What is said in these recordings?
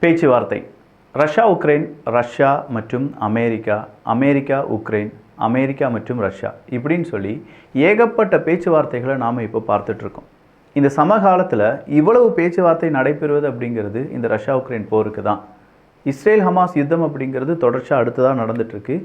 பேச்சுவார்த்தை Russia Ukraine, Russia மற்றும் America, America Ukraine, America மற்றும் ரஷ்யா இப்படின்னு சொல்லி ஏகப்பட்ட பேச்சுவார்த்தைகளை நாம் இப்போ பார்த்துட்ருக்கோம். இந்த சமகாலத்தில் இவ்வளவு பேச்சுவார்த்தை நடைபெறுவது அப்படிங்கிறது இந்த ரஷ்யா உக்ரைன் போருக்கு தான். இஸ்ரேல் ஹமாஸ் யுத்தம் அப்படிங்கிறது தொடர்ச்சியாக அடுத்ததாக நடந்துகிட்ருக்கு.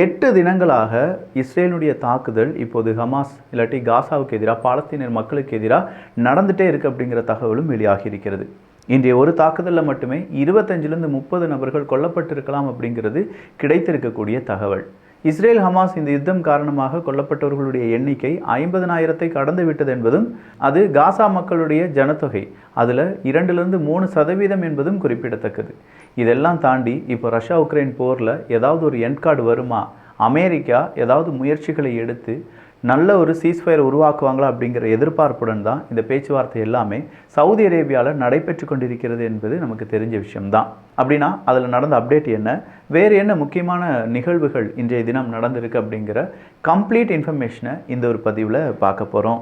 8 தினங்களாக இஸ்ரேலுடைய தாக்குதல் இப்போது ஹமாஸ் இல்லாட்டி காசாவுக்கு எதிராக, பாலஸ்தீனர் மக்களுக்கு எதிராக நடந்துகிட்டே இருக்குது அப்படிங்கிற தகவலும் வெளியாகி இருக்கிறது. இன்றைய ஒரு தாக்குதலில் மட்டுமே 25லேருந்து 30 நபர்கள் கொல்லப்பட்டிருக்கலாம் அப்படிங்கிறது கிடைத்திருக்கக்கூடிய தகவல். இஸ்ரேல் ஹமாஸ் இந்த யுத்தம் காரணமாக கொல்லப்பட்டவர்களுடைய எண்ணிக்கை 50,000 கடந்து விட்டது என்பதும், அது காசா மக்களுடைய ஜனத்தொகை அதில் 2லேருந்து 3% என்பதும் குறிப்பிடத்தக்கது. இதெல்லாம் தாண்டி இப்போ ரஷ்யா உக்ரைன் போரில் ஏதாவது ஒரு எண்ட் கார்டு வருமா, அமெரிக்கா ஏதாவது முயற்சிகளை எடுத்து நல்ல ஒரு சீஸ்ஃபயர் உருவாக்குவாங்களா அப்படிங்கிற எதிர்பார்ப்புடன் தான் இந்த பேச்சுவார்த்தை எல்லாமே சவுதி அரேபியாவில் நடைபெற்று கொண்டிருக்கிறது என்பது நமக்கு தெரிஞ்ச விஷயம்தான். அப்படின்னா அதில் நடந்த அப்டேட் என்ன, வேறு என்ன முக்கியமான நிகழ்வுகள் இன்றைய தினம் நடந்திருக்கு அப்படிங்கிற கம்ப்ளீட் இன்ஃபர்மேஷனை இந்த ஒரு பதிவில் பார்க்க போகிறோம்.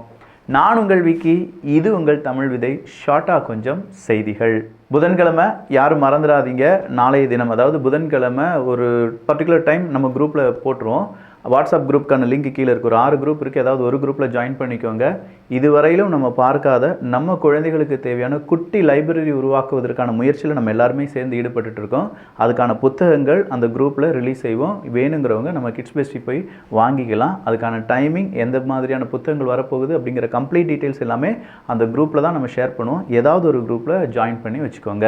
நான் உங்கள் விக்கி, இது உங்கள் தமிழ் விதை. ஷார்ட்டாக கொஞ்சம் செய்திகள். புதன்கிழமை யாரும் மறந்துடாதீங்க, நாளைய தினம் அதாவது புதன்கிழமை ஒரு பர்டிகுலர் டைம் நம்ம குரூப்பில் போட்டுருவோம். வாட்ஸ்அப் குரூப்புக்கான லிங்க் கீழே இருக்குது. ஒரு 6 குரூப் இருக்குது. ஏதாவது ஒரு குரூப்பில் ஜாயின் பண்ணிக்கோங்க. இதுவரையிலும் நம்ம பார்க்காத நம்ம குழந்தைகளுக்கு தேவையான குட்டி லைப்ரரி உருவாக்குவதற்கான முயற்சியில் நம்ம எல்லாருமே சேர்ந்து ஈடுபட்டு இருக்கோம். அதுக்கான புத்தகங்கள் அந்த குரூப்பில் ரிலீஸ் செய்வோம். வேணுங்கிறவங்க நம்ம கிட்ஸ் பெஸ்டி போய் வாங்கிக்கலாம். அதுக்கான டைமிங், எந்த மாதிரியான புத்தகங்கள் வரப்போகுது அப்படிங்கிற கம்ப்ளீட் டீட்டெயில்ஸ் எல்லாமே அந்த குரூப்பில் தான் நம்ம ஷேர் பண்ணுவோம். ஏதாவது ஒரு குரூப்பில் ஜாயின் பண்ணி வச்சுக்கோங்க.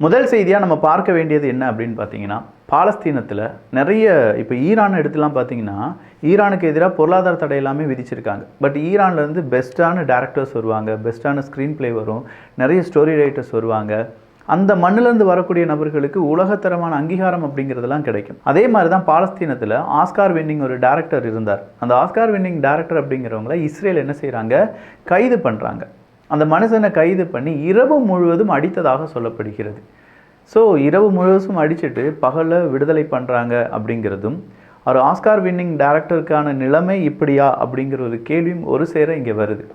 முதல் செய்தியாக நம்ம பார்க்க வேண்டியது என்ன அப்படின்னு பார்த்தீங்கன்னா, பாலஸ்தீனத்தில் நிறைய இப்போ ஈரான் எடுத்துலாம் பார்த்தீங்கன்னா, ஈரானுக்கு எதிராக பொருளாதார தடை எல்லாமே விதிச்சிருக்காங்க. பட் ஈரான்லேருந்து பெஸ்ட்டான டேரக்டர்ஸ் வருவாங்க, பெஸ்ட்டான ஸ்க்ரீன் பிளே வரும், நிறைய ஸ்டோரி ரைட்டர்ஸ் வருவாங்க. அந்த மண்ணிலேருந்து வரக்கூடிய நபர்களுக்கு உலகத்தரமான அங்கீகாரம் அப்படிங்கிறதெல்லாம் கிடைக்கும். அதே மாதிரி தான் பாலஸ்தீனத்தில் ஆஸ்கார் வின்னிங் ஒரு டேரக்டர் இருந்தார். அந்த ஆஸ்கார் வின்னிங் டேரக்டர் அப்படிங்கிறவங்கள இஸ்ரேல் என்ன செய்கிறாங்க, கைது பண்ணுறாங்க. அந்த மனுஷனை கைது பண்ணி இரவு முழுவதும் அடித்ததாக சொல்லப்படுகிறது. ஸோ இரவு முழுவதும் அடிச்சுட்டு பகலில் விடுதலை பண்ணுறாங்க அப்படிங்கிறதும், ஒரு ஆஸ்கார் வின்னிங் டேரக்டருக்கான நிலைமை இப்படியா அப்படிங்கிற ஒரு கேள்வியும் ஒரு சேர இங்கே வருது.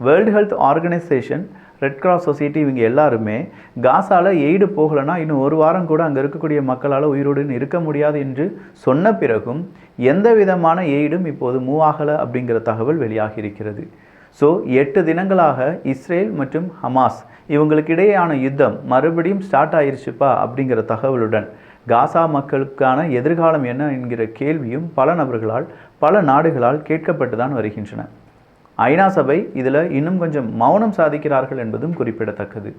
World health organisation, red cross society, இவங்க எல்லாருமே காசாவில் எய்டு போகலைன்னா இன்னும் ஒரு வாரம் கூட அங்கே இருக்கக்கூடிய மக்களால் உயிரோடு இருக்க முடியாது என்று சொன்ன பிறகும் எந்த விதமான எய்டும் இப்போது மூவ் ஆகலை அப்படிங்கிற தகவல் வெளியாகி இருக்கிறது. ஸோ 8 தினங்களாக இஸ்ரேல் மற்றும் ஹமாஸ் இவங்களுக்கு இடையேயான யுத்தம் மறுபடியும் ஸ்டார்ட் ஆயிருச்சுப்பா அப்படிங்கிற தகவலுடன் காசா மக்களுக்கான எதிர்காலம் என்ன என்கிற கேள்வியும் பல நபர்களால், பல நாடுகளால் கேட்கப்பட்டு தான் வருகின்றன. ஐநா சபை இதில் இன்னும் கொஞ்சம் மௌனம் சாதிக்கிறார்கள் என்பதும் குறிப்பிடத்தக்கது.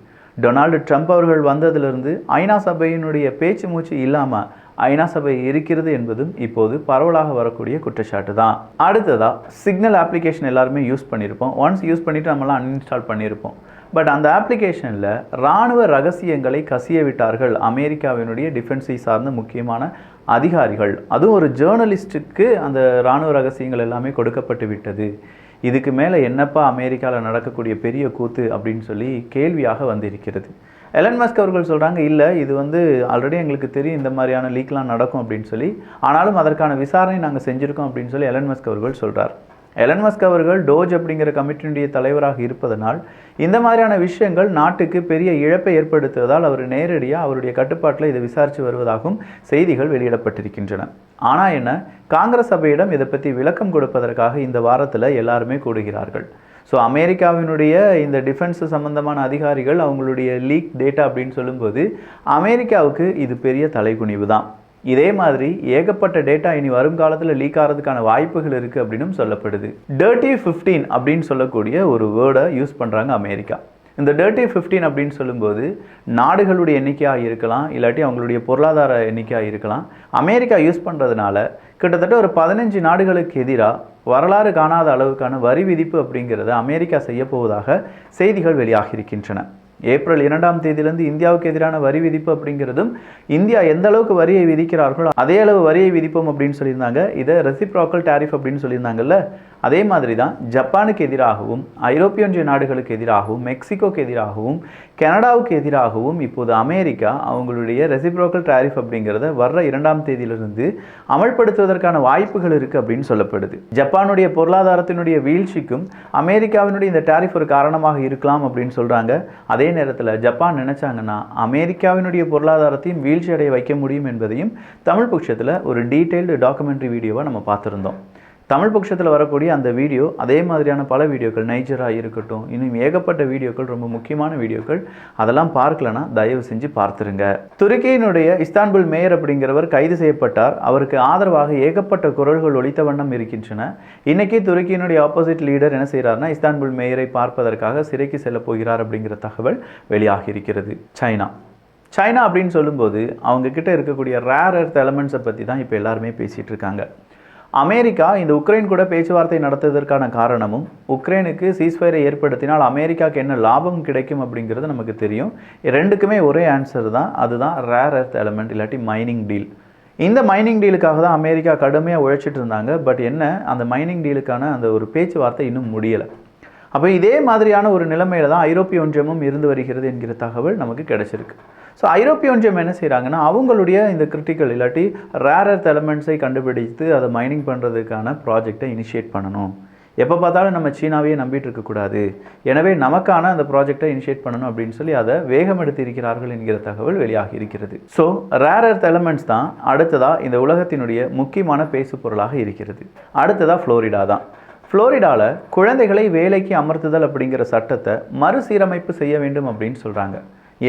டொனால்டு ட்ரம்ப் அவர்கள் வந்ததிலிருந்து ஐநா சபையினுடைய பேச்சு மூச்சு இல்லாமல் ஐநா சபை இருக்கிறது என்பதும் இப்போது பரவலாக வரக்கூடிய குற்றச்சாட்டு தான். அடுத்ததாக சிக்னல் அப்ளிகேஷன் எல்லாருமே யூஸ் பண்ணியிருப்போம். ஒன்ஸ் யூஸ் பண்ணிவிட்டு நம்மளாம் அன்இன்ஸ்டால் பண்ணியிருப்போம். பட் அந்த அப்ளிகேஷனில் இராணுவ ரகசியங்களை கசிய விட்டார்கள் அமெரிக்காவினுடைய டிஃபென்ஸை சார்ந்த முக்கியமான அதிகாரிகள். அதுவும் ஒரு ஜேர்னலிஸ்ட்டுக்கு அந்த இராணுவ ரகசியங்கள் எல்லாமே கொடுக்கப்பட்டு விட்டது. இதுக்கு மேலே என்னப்பா அமெரிக்காவில் நடக்கக்கூடிய பெரிய கூத்து அப்படின்னு சொல்லி கேள்வியாக வந்திருக்கிறது. எலன் மஸ்க் அவர்கள் சொல்கிறாங்க, இல்லை இது ஆல்ரெடி எங்களுக்கு தெரியும் இந்த மாதிரியான லீக்லாம் நடக்கும் அப்படின்னு சொல்லி, ஆனாலும் அதற்கான விசாரணை நாங்கள் செஞ்சுருக்கோம் அப்படின்னு சொல்லி எலன் மஸ்க் அவர்கள் சொல்கிறார். எலன் மஸ்க் அவர்கள் டோஜ் அப்படிங்கிற கமிட்டியினுடைய தலைவராக இருப்பதனால் இந்த மாதிரியான விஷயங்கள் நாட்டுக்கு பெரிய இழப்பை ஏற்படுத்துவதால் அவர் நேரடியாக அவருடைய கட்டுப்பாட்டில் இதை விசாரித்து வருவதாகவும் செய்திகள் வெளியிடப்பட்டிருக்கின்றன. ஆனால் என்ன, காங்கிரஸ் சபையிடம் இதை பற்றி விளக்கம் கொடுப்பதற்காக இந்த வாரத்தில் எல்லாருமே கூடுகிறார்கள். ஸோ அமெரிக்காவினுடைய இந்த டிஃபென்ஸ் சம்பந்தமான அதிகாரிகள் அவங்களுடைய லீக் டேட்டா அப்படின்னு சொல்லும்போது அமெரிக்காவுக்கு இது பெரிய தலைகுனிவு தான். இதே மாதிரி ஏகப்பட்ட டேட்டா இனி வரும் காலத்தில் லீக் ஆகிறதுக்கான வாய்ப்புகள் இருக்குது அப்படின்னு சொல்லப்படுது. டர்ட்டி 15 அப்படின்னு சொல்லக்கூடிய ஒரு வேர்டை யூஸ் பண்ணுறாங்க அமெரிக்கா. இந்த டர்ட்டி 15 அப்படின்னு சொல்லும்போது நாடுகளுடைய எண்ணிக்கையாக இருக்கலாம், இல்லாட்டி அவங்களுடைய பொருளாதார எண்ணிக்கையாக இருக்கலாம். அமெரிக்கா யூஸ் பண்ணுறதுனால கிட்டத்தட்ட ஒரு 15 நாடுகளுக்கு எதிராக வரலாறு காணாத அளவுக்கான வரி விதிப்பு அப்படிங்கிறத அமெரிக்கா செய்ய போவதாக செய்திகள் வெளியாகி இருக்கின்றன. ஏப்ரல் 2ஆம் தேதியிலிருந்து இந்தியாவுக்கு எதிரான வரி விதிப்பு அப்படிங்கிறதும், இந்தியா எந்த அளவுக்கு வரியை விதிக்கிறார்களோ அதே அளவு வரியை விதிப்போம் அப்படின்னு சொல்லியிருந்தாங்க. இதை ரெசிப்ரோக்கல் டேரிஃப் அப்படின்னு சொல்லியிருந்தாங்கல்ல, அதே மாதிரி தான் ஜப்பானுக்கு எதிராகவும், ஐரோப்பிய ஒன்றிய நாடுகளுக்கு எதிராகவும், மெக்சிகோக்கு எதிராகவும், கனடாவுக்கு எதிராகவும் இப்போது அமெரிக்கா அவங்களுடைய ரெசிப்ரோக்கல் டேரிஃப் அப்படிங்கிறத வர்ற 2ஆம் தேதியிலிருந்து அமல்படுத்துவதற்கான வாய்ப்புகள் இருக்குது அப்படின்னு சொல்லப்படுது. ஜப்பானுடைய பொருளாதாரத்தினுடைய வீழ்ச்சிக்கும் அமெரிக்காவினுடைய இந்த டேரிஃப் ஒரு காரணமாக இருக்கலாம் அப்படின்னு சொல்கிறாங்க. அதே அதே நேரத்தில் ஜப்பான் நினச்சாங்கன்னா அமெரிக்காவினுடைய பொருளாதாரத்தையும் வீழ்ச்சி அடைய வைக்க முடியும் என்பதையும் தமிழ் பட்சத்தில் ஒரு டீட்டெயில்டு டாக்குமெண்ட்ரி வீடியோவை நம்ம பார்த்துருந்தோம். தமிழ் பட்சத்தில் வரக்கூடிய அந்த வீடியோ அதே மாதிரியான பல வீடியோக்கள், நைஜரா இருக்கட்டும், இன்னும் ஏகப்பட்ட வீடியோக்கள், ரொம்ப முக்கியமான வீடியோக்கள், அதெல்லாம் பார்க்கலன்னா தயவு செஞ்சு பார்த்துருங்க. துருக்கியினுடைய இஸ்தான்புல் மேயர் அப்படிங்கிறவர் கைது செய்யப்பட்டார். அவருக்கு ஆதரவாக ஏகப்பட்ட குரல்கள் ஒலித்த வண்ணம் இருக்கின்றன. இன்னைக்கு துருக்கியினுடைய ஆப்போசிட் லீடர் என்ன செய்கிறார்னா, இஸ்தான்புல் மேயரை பார்ப்பதற்காக சிறைக்கு செல்ல போகிறார் அப்படிங்கிற தகவல் வெளியாகி இருக்கிறது. சைனா அப்படின்னு சொல்லும்போது அவங்க கிட்ட இருக்கக்கூடிய ரேர் எர்த் எலமெண்ட்ஸை பற்றி தான் இப்போ எல்லாருமே பேசிகிட்டு இருக்காங்க. அமெரிக்கா இந்த உக்ரைன் கூட பேச்சுவார்த்தை நடத்துவதற்கான காரணமும், உக்ரைனுக்கு சீஸ்ஃபயரை ஏற்படுத்தினால் அமெரிக்காவுக்கு என்ன லாபம் கிடைக்கும் அப்படிங்கிறது நமக்கு தெரியும். ரெண்டுக்குமே ஒரே ஆன்சர் தான், அதுதான் ரேர் எர்த் எலமெண்ட் இல்லாட்டி மைனிங் டீல். இந்த மைனிங் டீலுக்காக தான் அமெரிக்கா கடுமையாக உழைச்சிட்டு இருந்தாங்க. பட் என்ன, அந்த மைனிங் டீலுக்கான அந்த ஒரு பேச்சுவார்த்தை இன்னும் முடியலை. அப்போ இதே மாதிரியான ஒரு நிலைமையில தான் ஐரோப்பிய ஒன்றியமும் இருந்து வருகிறது என்கிற தகவல் நமக்கு கிடைச்சிருக்கு. ஸோ ஐரோப்பிய ஒன்றியம் என்ன செய்கிறாங்கன்னா, அவங்களுடைய இந்த கிரிட்டிக்கல் இல்லாட்டி ரேர் எர்த் எலமெண்ட்ஸை கண்டுபிடித்து அதை மைனிங் பண்ணுறதுக்கான ப்ராஜெக்டை இனிஷியேட் பண்ணணும். எப்போ பார்த்தாலும் நம்ம சீனாவையே நம்பிட்டு இருக்கக்கூடாது, எனவே நமக்கான அந்த ப்ராஜெக்டை இனிஷியேட் பண்ணணும் அப்படின்னு சொல்லி அதை வேகமெடுத்து இருக்கிறார்கள் என்கிற தகவல் வெளியாகி இருக்கிறது. ஸோ ரேர் எர்த் எலமெண்ட்ஸ் தான் அடுத்ததாக இந்த உலகத்தினுடைய முக்கியமான பேசு பொருளாக இருக்கிறது. அடுத்ததாக ஃப்ளோரிடா தான். ஃப்ளோரிடாவில் குழந்தைகளை வேலைக்கு அமர்த்துதல் அப்படிங்கிற சட்டத்தை மறுசீரமைப்பு செய்ய வேண்டும் அப்படின்னு சொல்கிறாங்க.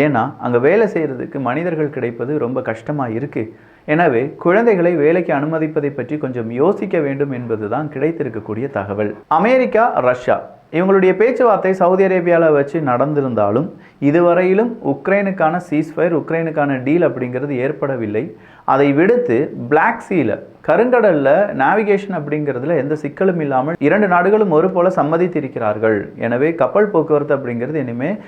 ஏன்னா அங்கே வேலை செய்கிறதுக்கு மனிதர்கள் கிடைப்பது ரொம்ப கஷ்டமாக இருக்குது. எனவே குழந்தைகளை வேலைக்கு அனுமதிப்பதை பற்றி கொஞ்சம் யோசிக்க வேண்டும் என்பது தான் கிடைத்திருக்கக்கூடிய தகவல். அமெரிக்கா, ரஷ்யா இவங்களுடைய பேச்சுவார்த்தை சவுதி அரேபியாவில் வச்சு நடந்திருந்தாலும் இதுவரையிலும் உக்ரைனுக்கான சீஸ்ஃபயர், உக்ரைனுக்கான டீல் அப்படிங்கிறது ஏற்படவில்லை. அதை விடுத்து பிளாக் சீல, கருங்கடலில் நேவிகேஷன் அப்படிங்கிறதுல எந்த சிக்கலும் இல்லாமல் இரண்டு நாடுகளும் ஒரு போல சம்மதித்திருக்கிறார்கள். எனவே கப்பல் போக்குவரத்து அப்படிங்கிறது இனிமேல்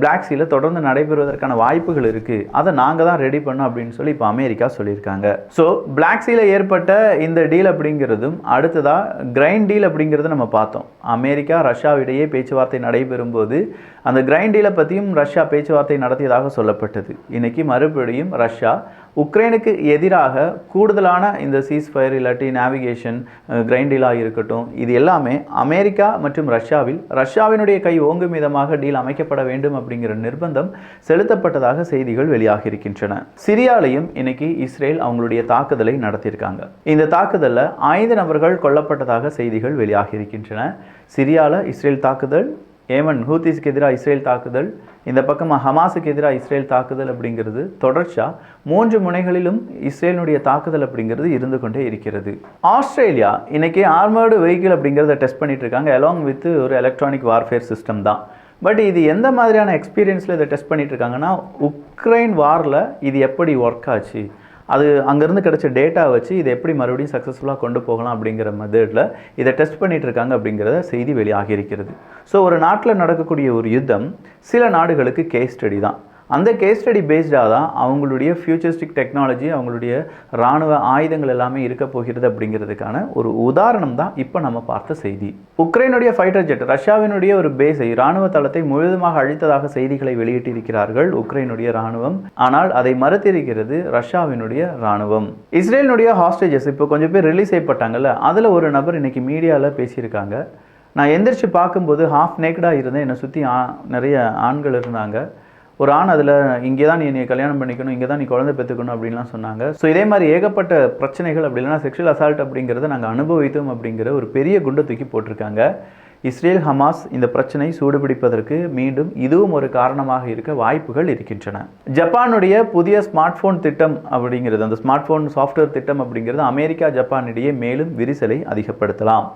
பிளாக் சீல தொடர்ந்து நடைபெறுவதற்கான வாய்ப்புகள் இருக்குது. அதை நாங்கள் தான் ரெடி பண்ணோம் அப்படின்னு சொல்லி இப்போ அமெரிக்கா சொல்லியிருக்காங்க. ஸோ பிளாக் சீல ஏற்பட்ட இந்த டீல் அப்படிங்கிறதும் அடுத்ததாக கிரைண்ட் டீல் அப்படிங்கிறது நம்ம பார்த்தோம். அமெரிக்கா, ரஷ்யாவிடையே பேச்சுவார்த்தை நடைபெறும் போது அந்த கிரைண்ட் டீலை பற்றியும் ரஷ்யா பேச்சுவார்த்தை நடத்தியதாக சொல்லப்பட்டது. இன்னைக்கு மறுபடியும் ரஷ்யா உக்ரைனுக்கு எதிராக கூடுதலான இந்த சீஸ்ஃபயர் இல்லாட்டி நேவிகேஷன், கிரைண்ட் டீலாக இருக்கட்டும், இது எல்லாமே அமெரிக்கா மற்றும் ரஷ்யாவினுடைய கை ஓங்கும் விதமாக டீல் அமைக்கப்பட வேண்டும் அப்படிங்கிற நிர்பந்தம் செலுத்தப்பட்டதாக செய்திகள் வெளியாகி இருக்கின்றன. சிரியாலையும் இன்னைக்கு இஸ்ரேல் அவங்களுடைய தாக்குதலை நடத்தியிருக்காங்க. இந்த தாக்குதலில் 5 நபர்கள் கொல்லப்பட்டதாக செய்திகள் வெளியாகி இருக்கின்றன. சிரியாவில் இஸ்ரேல் தாக்குதல், ஏமன் ஹூத்திஸ்க்கு எதிராக இஸ்ரேல் தாக்குதல், இந்த பக்கம் ஹமாஸுக்கு எதிராக இஸ்ரேல் தாக்குதல் அப்படிங்கிறது தொடர்ச்சியாக 3 முனைகளிலும் இஸ்ரேலினுடைய தாக்குதல் அப்படிங்கிறது இருந்து கொண்டே இருக்கிறது. ஆஸ்திரேலியா இன்னைக்கு ஆர்மர்டு வெஹிக்கிள் அப்படிங்கிறத டெஸ்ட் பண்ணிட்டு இருக்காங்க, அலாங் வித் ஒரு எலக்ட்ரானிக் வார்ஃபேர் சிஸ்டம் தான். பட் இது எந்த மாதிரியான எக்ஸ்பீரியன்ஸில் இதை டெஸ்ட் பண்ணிட்டு இருக்காங்கன்னா, உக்ரைன் வாரில் இது எப்படி ஒர்க் ஆச்சு, அது அங்கேருந்து கிடைச்ச டேட்டா வச்சு இதை எப்படி மறுபடியும் சக்ஸஸ்ஃபுல்லாக கொண்டு போகலாம் அப்படிங்கிற மெத்தடில் இதை டெஸ்ட் பண்ணிட்டு இருக்காங்க அப்படிங்கிறத செய்தி வெளியாகி இருக்கிறது. ஸோ ஒரு நாட்டில் நடக்கக்கூடிய ஒரு யுத்தம் சில நாடுகளுக்கு கேஸ் ஸ்டடி தான். அந்த கேஸ் ஸ்டடி பேஸ்டாக தான் அவங்களுடைய ஃபியூச்சரிஸ்டிக் டெக்னாலஜி, அவங்களுடைய இராணுவ ஆயுதங்கள் எல்லாமே இருக்க போகிறது அப்படிங்கிறதுக்கான ஒரு உதாரணம் தான் இப்போ நம்ம பார்த்த செய்தி. உக்ரைனுடைய ஃபைட்டர் ஜெட் ரஷ்யாவினுடைய ஒரு பேஸை, இராணுவ தளத்தை முழுவதுமாக அழித்ததாக செய்திகளை வெளியிட்டிருக்கிறார்கள் உக்ரைனுடைய இராணுவம். ஆனால் அதை மறுத்திருக்கிறது ரஷ்யாவினுடைய இராணுவம். இஸ்ரேலினுடைய ஹாஸ்டேஜஸ் இப்போ கொஞ்சம் பேர் ரிலீஸ் செய்யப்பட்டாங்கல்ல, அதில் ஒரு நபர் இன்னைக்கு மீடியாவில் பேசியிருக்காங்க. நான் எந்திரிச்சு பார்க்கும்போது ஹாஃப் நேக்கடாக இருந்தேன், என்னை சுற்றி நிறைய ஆண்கள் இருந்தாங்க. ஒரு ஆண் அதில் இங்கே தான் நீ கல்யாணம் பண்ணிக்கணும், இங்கே தான் நீ குழந்தை பெற்றுக்கணும் அப்படின்லாம் சொன்னாங்க. ஸோ இதே மாதிரி ஏகப்பட்ட பிரச்சனைகள், அப்படி இல்லைனா செக்ஷுவல் அசால்ட் அப்படிங்கிறத நாங்கள் அனுபவித்தோம் அப்படிங்கிற ஒரு பெரிய குண்டை தூக்கி போட்டிருக்காங்க. இஸ்ரேல் ஹமாஸ் இந்த பிரச்சனை சூடுபிடிப்பதற்கு மீண்டும் இதுவும் ஒரு காரணமாக இருக்க வாய்ப்புகள் இருக்கின்றன. ஜப்பானுடைய புதிய ஸ்மார்ட் ஃபோன் திட்டம் அப்படிங்கிறது, அந்த ஸ்மார்ட் ஃபோன் சாஃப்ட்வேர் திட்டம் அப்படிங்கிறது அமெரிக்கா ஜப்பான் இடையே மேலும் விரிசலை அதிகப்படுத்தலாம்.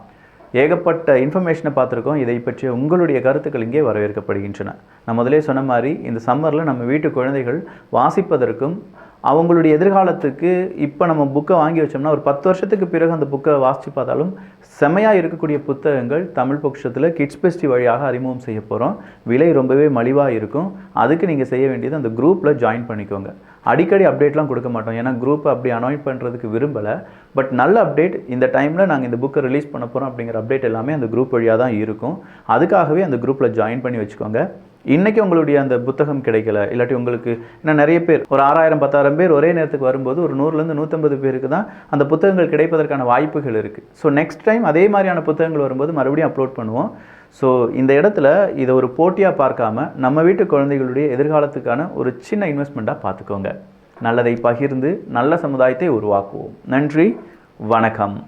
ஏகப்பட்ட இன்ஃபர்மேஷனை பார்த்துருக்கோம். இதை பற்றிய உங்களுடைய கருத்துக்கள் இங்கே வரவேற்கப்படுகின்றன. நான் முதலே சொன்ன மாதிரி இந்த சம்மரில் நம்ம வீட்டு குழந்தைகள் வாசிப்பதற்கும் அவங்களுடைய எதிர்காலத்துக்கு இப்போ நம்ம புக்கை வாங்கி வச்சோம்னா ஒரு 10 வருஷத்துக்கு பிறகு அந்த புக்கை வாசித்து பார்த்தாலும் செம்மையாக இருக்கக்கூடிய புத்தகங்கள் தமிழ் பட்சத்தில் கிட்ஸ் பெஸ்டி வழியாக அறிமுகம் செய்ய போகிறோம். விலை ரொம்பவே மலிவாக இருக்கும். அதுக்கு நீங்கள் செய்ய வேண்டியது அந்த குரூப்பில் ஜாயின் பண்ணிக்கோங்க. அடிக்கடி அப்டேட்லாம் கொடுக்க மாட்டோம், ஏன்னா குரூப்பை அப்படி அனாயின் பண்ணுறதுக்கு விரும்பலை. பட் நல்ல அப்டேட் இந்த டைமில் நாங்கள் இந்த புக்கை ரிலீஸ் பண்ண போகிறோம் அப்படிங்கிற அப்டேட் எல்லாமே அந்த குரூப் வழியாக தான் இருக்கும். அதுக்காகவே அந்த குரூப்பில் ஜாயின் பண்ணி வச்சுக்கோங்க. இன்றைக்கி உங்களுடைய அந்த புத்தகம் கிடைக்கல, இல்லாட்டி உங்களுக்கு இன்னும் நிறைய பேர் ஒரு 6000-10,000 பேர் ஒரே நேரத்துக்கு வரும்போது ஒரு 100லேருந்து 150 பேருக்கு தான் அந்த புத்தகங்கள் கிடைப்பதற்கான வாய்ப்புகள் இருக்குது. ஸோ நெக்ஸ்ட் டைம் அதே மாதிரியான புத்தகங்கள் வரும்போது மறுபடியும் அப்லோட் பண்ணுவோம். ஸோ இந்த இடத்துல இதை ஒரு போட்டியாக பார்க்காம நம்ம வீட்டு குழந்தைகளுடைய எதிர்காலத்துக்கான ஒரு சின்ன இன்வெஸ்ட்மெண்ட்டாக பார்த்துக்கோங்க. நல்லதை பகிர்ந்து நல்ல சமுதாயத்தை உருவாக்குவோம். நன்றி, வணக்கம்.